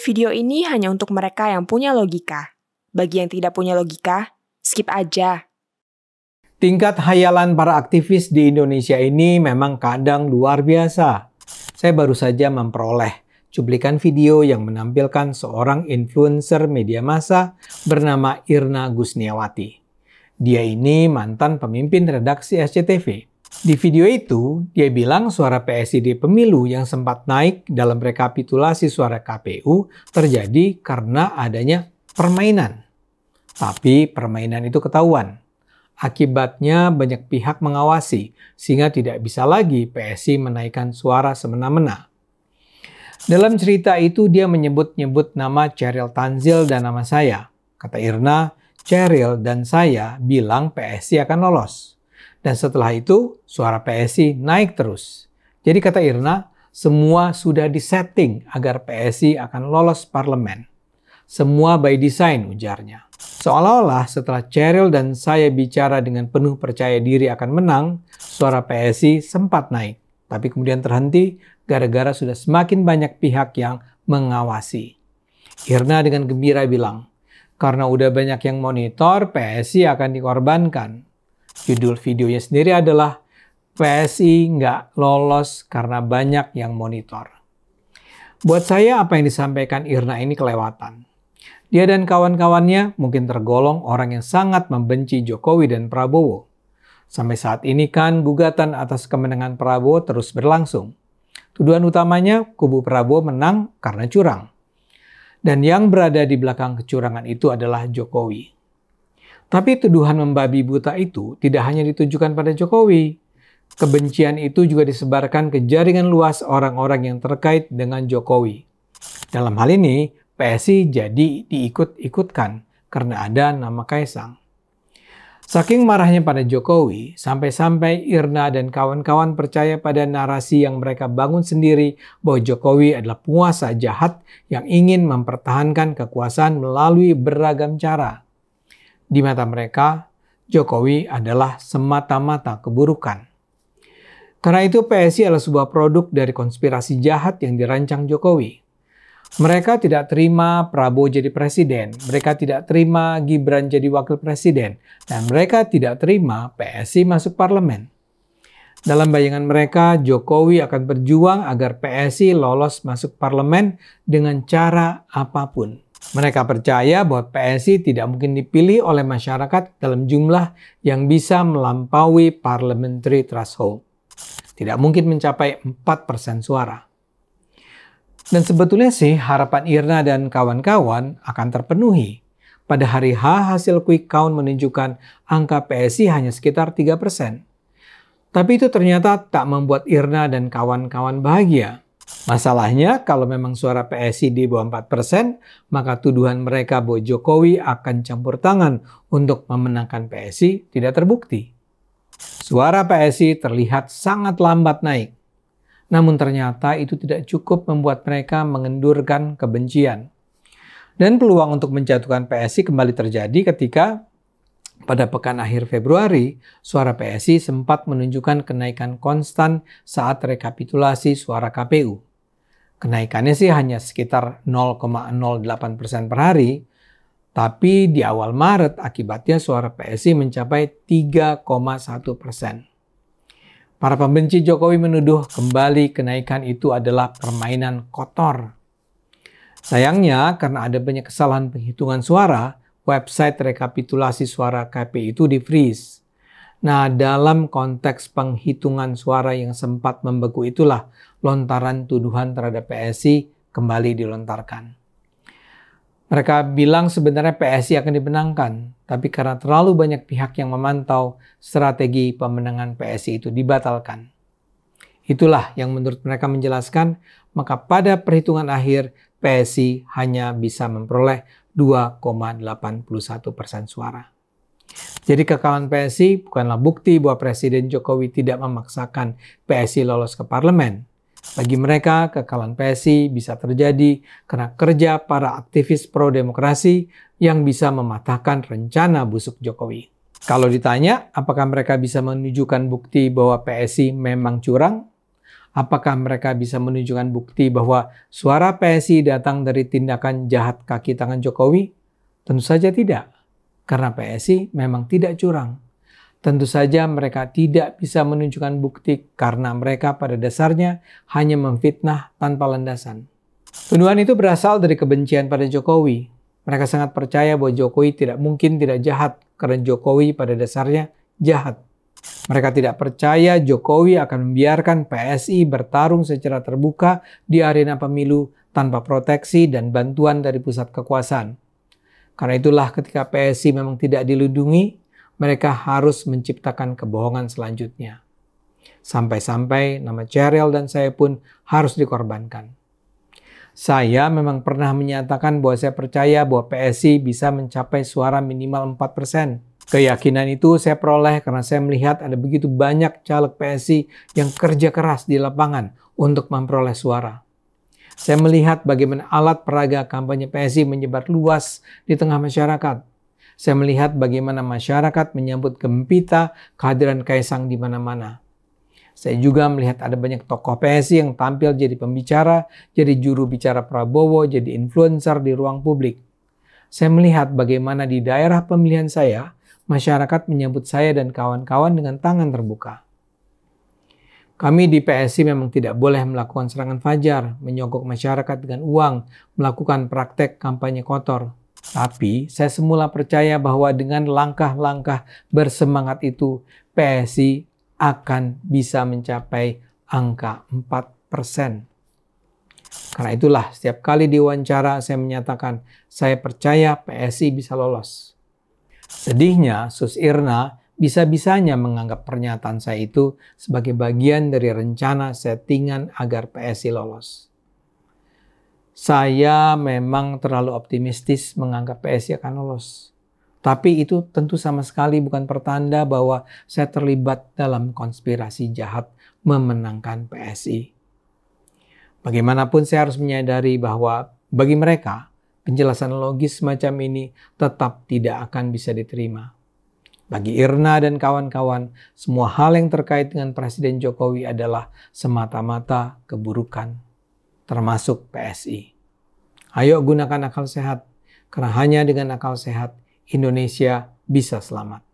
Video ini hanya untuk mereka yang punya logika. Bagi yang tidak punya logika, skip aja. Tingkat hayalan para aktivis di Indonesia ini memang kadang luar biasa. Saya baru saja memperoleh cuplikan video yang menampilkan seorang influencer media massa bernama Irna Gusniawati. Dia ini mantan pemimpin redaksi SCTV. Di video itu, dia bilang suara PSI di pemilu yang sempat naik dalam rekapitulasi suara KPU terjadi karena adanya permainan. Tapi permainan itu ketahuan. Akibatnya banyak pihak mengawasi, sehingga tidak bisa lagi PSI menaikkan suara semena-mena. Dalam cerita itu dia menyebut-nyebut nama Chairil Tanzil dan nama saya. Kata Irna, Chairil dan saya bilang PSI akan lolos. Dan setelah itu, suara PSI naik terus. Jadi kata Irna, semua sudah disetting agar PSI akan lolos parlemen. Semua by design, ujarnya. Seolah-olah setelah Chairil dan saya bicara dengan penuh percaya diri akan menang, suara PSI sempat naik. Tapi kemudian terhenti gara-gara sudah semakin banyak pihak yang mengawasi. Irna dengan gembira bilang, karena udah banyak yang monitor, PSI akan dikorbankan. Judul videonya sendiri adalah PSI nggak lolos karena banyak yang monitor. Buat saya apa yang disampaikan Irna ini kelewatan. Dia dan kawan-kawannya mungkin tergolong orang yang sangat membenci Jokowi dan Prabowo. Sampai saat ini kan gugatan atas kemenangan Prabowo terus berlangsung. Tuduhan utamanya kubu Prabowo menang karena curang. Dan yang berada di belakang kecurangan itu adalah Jokowi. Tapi tuduhan membabi buta itu tidak hanya ditujukan pada Jokowi. Kebencian itu juga disebarkan ke jaringan luas orang-orang yang terkait dengan Jokowi. Dalam hal ini, PSI jadi diikut-ikutkan karena ada nama Kaisang. Saking marahnya pada Jokowi, sampai-sampai Irna dan kawan-kawan percaya pada narasi yang mereka bangun sendiri bahwa Jokowi adalah penguasa jahat yang ingin mempertahankan kekuasaan melalui beragam cara. Di mata mereka, Jokowi adalah semata-mata keburukan. Karena itu PSI adalah sebuah produk dari konspirasi jahat yang dirancang Jokowi. Mereka tidak terima Prabowo jadi presiden, mereka tidak terima Gibran jadi wakil presiden, dan mereka tidak terima PSI masuk parlemen. Dalam bayangan mereka, Jokowi akan berjuang agar PSI lolos masuk parlemen dengan cara apapun. Mereka percaya bahwa PSI tidak mungkin dipilih oleh masyarakat dalam jumlah yang bisa melampaui parliamentary threshold. Tidak mungkin mencapai 4% suara. Dan sebetulnya sih harapan Irna dan kawan-kawan akan terpenuhi. Pada hari H hasil quick count menunjukkan angka PSI hanya sekitar 3%. Tapi itu ternyata tak membuat Irna dan kawan-kawan bahagia. Masalahnya kalau memang suara PSI di bawah 4%, maka tuduhan mereka bahwa Jokowi akan campur tangan untuk memenangkan PSI tidak terbukti. Suara PSI terlihat sangat lambat naik. Namun ternyata itu tidak cukup membuat mereka mengendurkan kebencian. Dan peluang untuk menjatuhkan PSI kembali terjadi ketika pada pekan akhir Februari, suara PSI sempat menunjukkan kenaikan konstan saat rekapitulasi suara KPU. Kenaikannya sih hanya sekitar 0,08% per hari, tapi di awal Maret akibatnya suara PSI mencapai 3,1%. Para pembenci Jokowi menuduh kembali kenaikan itu adalah permainan kotor. Sayangnya, karena ada banyak kesalahan penghitungan suara, website rekapitulasi suara KPU itu di-freeze. Nah, dalam konteks penghitungan suara yang sempat membeku itulah lontaran tuduhan terhadap PSI kembali dilontarkan. Mereka bilang sebenarnya PSI akan dimenangkan, tapi karena terlalu banyak pihak yang memantau, strategi pemenangan PSI itu dibatalkan. Itulah yang menurut mereka menjelaskan, maka pada perhitungan akhir PSI hanya bisa memperoleh 2,81% suara. Jadi kekalahan PSI bukanlah bukti bahwa Presiden Jokowi tidak memaksakan PSI lolos ke parlemen. Bagi mereka, kekalahan PSI bisa terjadi karena kerja para aktivis pro-demokrasi yang bisa mematahkan rencana busuk Jokowi. Kalau ditanya, apakah mereka bisa menunjukkan bukti bahwa PSI memang curang? Apakah mereka bisa menunjukkan bukti bahwa suara PSI datang dari tindakan jahat kaki tangan Jokowi? Tentu saja tidak, karena PSI memang tidak curang. Tentu saja mereka tidak bisa menunjukkan bukti karena mereka pada dasarnya hanya memfitnah tanpa landasan. Tuduhan itu berasal dari kebencian pada Jokowi. Mereka sangat percaya bahwa Jokowi tidak mungkin tidak jahat karena Jokowi pada dasarnya jahat. Mereka tidak percaya Jokowi akan membiarkan PSI bertarung secara terbuka di arena pemilu tanpa proteksi dan bantuan dari pusat kekuasaan. Karena itulah ketika PSI memang tidak dilindungi, mereka harus menciptakan kebohongan selanjutnya. Sampai-sampai nama Cheryl dan saya pun harus dikorbankan. Saya memang pernah menyatakan bahwa saya percaya bahwa PSI bisa mencapai suara minimal 4%. Keyakinan itu saya peroleh karena saya melihat ada begitu banyak caleg PSI yang kerja keras di lapangan untuk memperoleh suara. Saya melihat bagaimana alat peraga kampanye PSI menyebar luas di tengah masyarakat. Saya melihat bagaimana masyarakat menyambut gembira kehadiran Kaisang di mana-mana. Saya juga melihat ada banyak tokoh PSI yang tampil jadi pembicara, jadi juru bicara Prabowo, jadi influencer di ruang publik. Saya melihat bagaimana di daerah pemilihan saya, masyarakat menyambut saya dan kawan-kawan dengan tangan terbuka. Kami di PSI memang tidak boleh melakukan serangan fajar, menyogok masyarakat dengan uang, melakukan praktek kampanye kotor. Tapi saya semula percaya bahwa dengan langkah-langkah bersemangat itu, PSI akan bisa mencapai angka 4%. Karena itulah setiap kali diwawancara saya menyatakan saya percaya PSI bisa lolos. Sedihnya Sus Irna bisa-bisanya menganggap pernyataan saya itu sebagai bagian dari rencana settingan agar PSI lolos. Saya memang terlalu optimistis menganggap PSI akan lolos. Tapi itu tentu sama sekali bukan pertanda bahwa saya terlibat dalam konspirasi jahat memenangkan PSI. Bagaimanapun saya harus menyadari bahwa bagi mereka, penjelasan logis semacam ini tetap tidak akan bisa diterima. Bagi Irna dan kawan-kawan, semua hal yang terkait dengan Presiden Jokowi adalah semata-mata keburukan, termasuk PSI. Ayo gunakan akal sehat, karena hanya dengan akal sehat Indonesia bisa selamat.